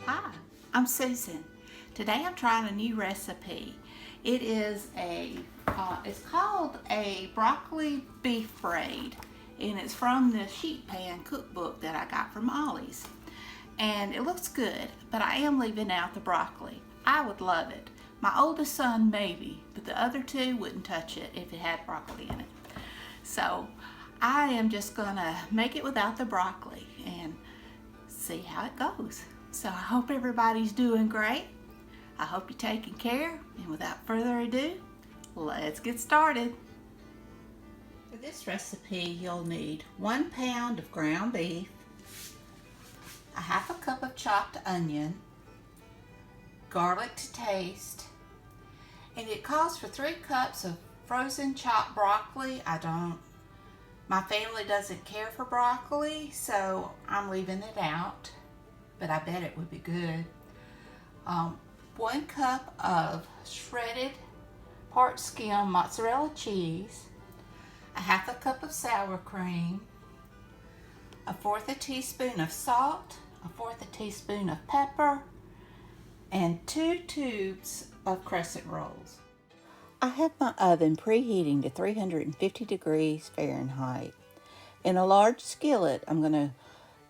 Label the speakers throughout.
Speaker 1: Hi, I'm Susan. Today I'm trying a new recipe. It's called a broccoli beef braid, and it's from the sheet pan cookbook that I got from Ollie's. And it looks good, but I am leaving out the broccoli. I would love it. My oldest son maybe, but the other two wouldn't touch it if it had broccoli in it. So I am just gonna make it without the broccoli and see how it goes. So I hope everybody's doing great. I hope you're taking care, and without further ado, let's get started. For this recipe, you'll need 1 pound of ground beef, a half a cup of chopped onion, garlic to taste, and it calls for 3 cups of frozen chopped broccoli. My family doesn't care for broccoli, so I'm leaving it out, but I bet it would be good. 1 cup of shredded part-skim mozzarella cheese, a half a cup of sour cream, 1/4 teaspoon of salt, 1/4 teaspoon of pepper, and 2 tubes of crescent rolls. I have my oven preheating to 350 degrees Fahrenheit. In a large skillet, I'm going to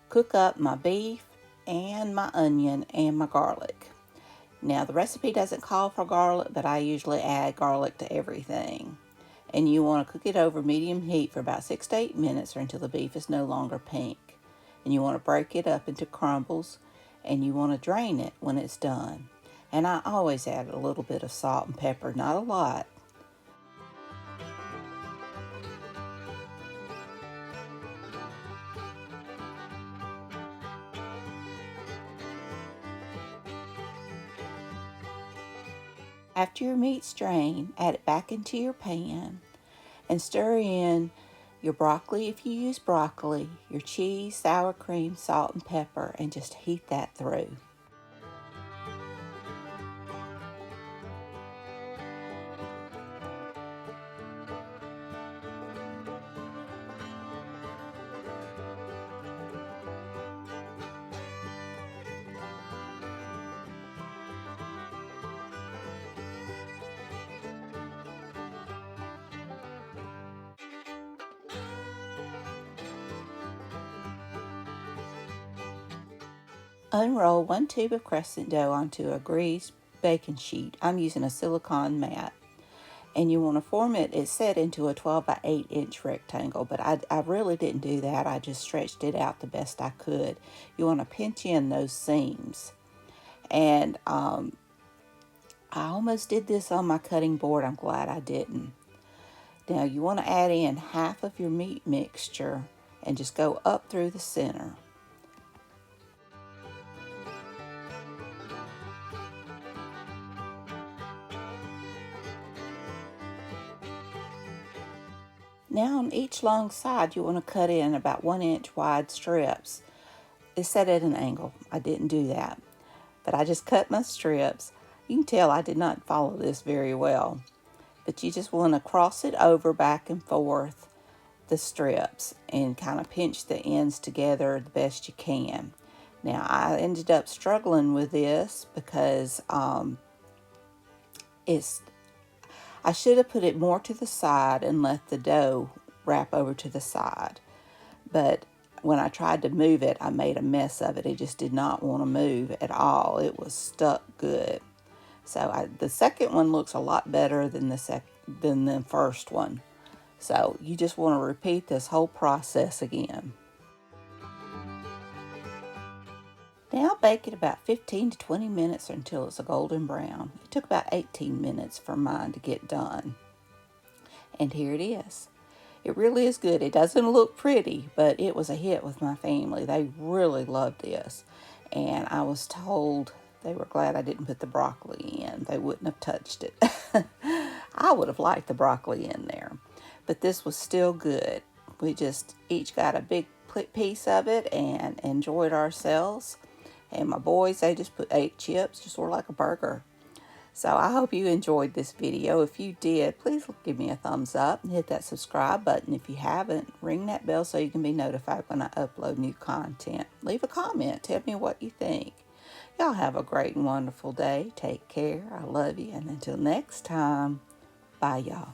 Speaker 1: cook up my beef and my onion and my garlic. Now, the recipe doesn't call for garlic, but I usually add garlic to everything. And you want to cook it over medium heat for about 6 to 8 minutes or until the beef is no longer pink. And you want to break it up into crumbles, and you want to drain it when it's done. And I always add a little bit of salt and pepper, not a lot. After your meat's drained, add it back into your pan and stir in your broccoli if you use broccoli, your cheese, sour cream, salt, and pepper, and just heat that through. Unroll 1 tube of crescent dough onto a greased baking sheet. I'm using a silicone mat. And you want to form it, it's set into a 12 by 8 inch rectangle, but I really didn't do that. I just stretched it out the best I could. You want to pinch in those seams. And I almost did this on my cutting board. I'm glad I didn't. Now you want to add in half of your meat mixture and just go up through the center. Now on each long side, you want to cut in about 1 inch wide strips. It's set at an angle. I didn't do that, but I just cut my strips. You can tell I did not follow this very well, but you just want to cross it over back and forth the strips and kind of pinch the ends together the best you can. Now I ended up struggling with this because I should have put it more to the side and let the dough wrap over to the side. But when I tried to move it, I made a mess of it. It just did not want to move at all. It was stuck good. So the second one looks a lot better than the first one. So you just want to repeat this whole process again. Now bake it about 15 to 20 minutes until it's a golden brown. It took about 18 minutes for mine to get done. And here it is. It really is good. It doesn't look pretty, but it was a hit with my family. They really loved this. And I was told they were glad I didn't put the broccoli in. They wouldn't have touched it. I would have liked the broccoli in there. But this was still good. We just each got a big piece of it and enjoyed ourselves. And my boys, they just ate chips, just sort of like a burger.
Speaker 2: So I hope you enjoyed this video. If you did, please give me a thumbs up and hit that subscribe button. If you haven't, ring that bell so you can be notified when I upload new content. Leave a comment. Tell me what you think. Y'all have a great and wonderful day. Take care. I love you. And until next time, bye y'all.